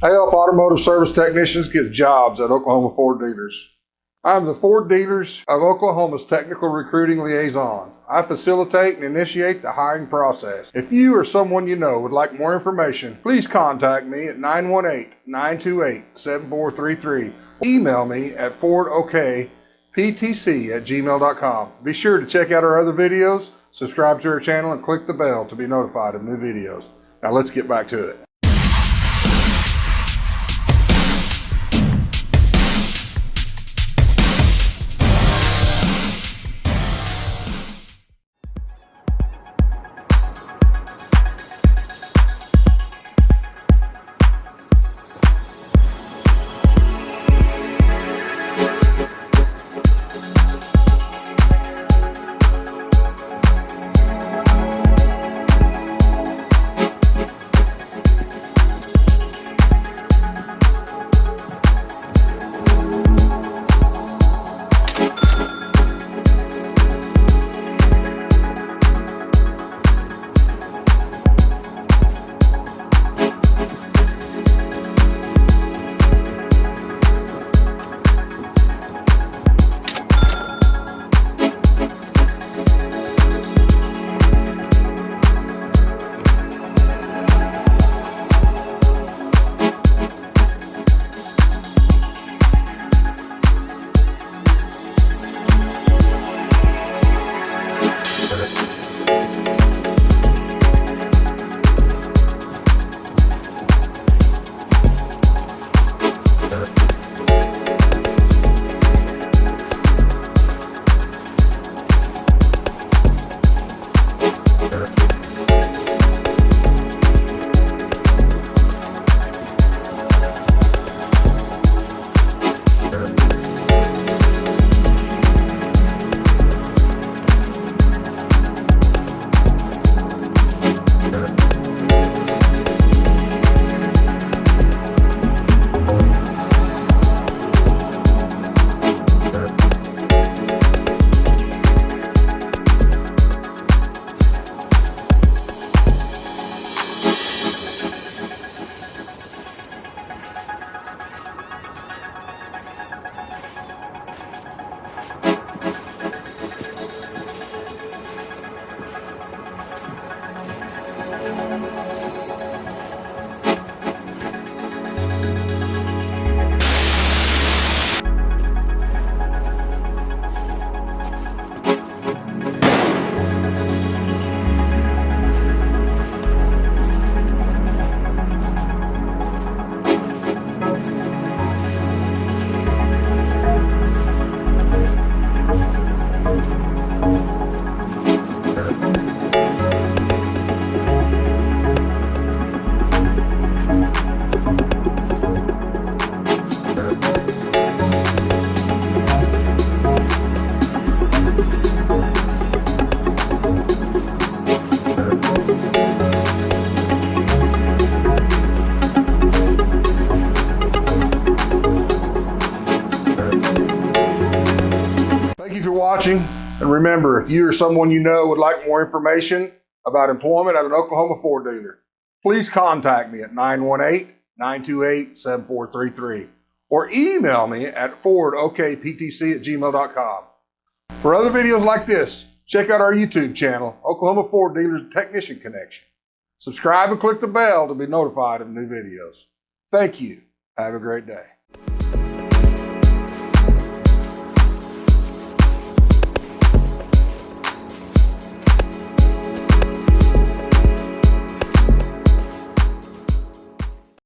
I help automotive service technicians get jobs at Oklahoma Ford dealers. I'm the Ford Dealers of Oklahoma's technical recruiting liaison. I facilitate and initiate the hiring process. If you or someone you know would like more information, please contact me at 918-928-7433. Email me at fordokptc@gmail.com. Be sure to check out our other videos, subscribe to our channel, and click the bell to be notified of new videos. Now let's get back to it. Thank you for watching, and remember, if you or someone you know would like more information about employment at an Oklahoma Ford dealer, please contact me at 918-928-7433 or email me at fordokptc@gmail.com. For other videos like this, check out our YouTube channel, Oklahoma Ford Dealers Technician Connection. Subscribe and click the bell to be notified of new videos. Thank you. Have a great day.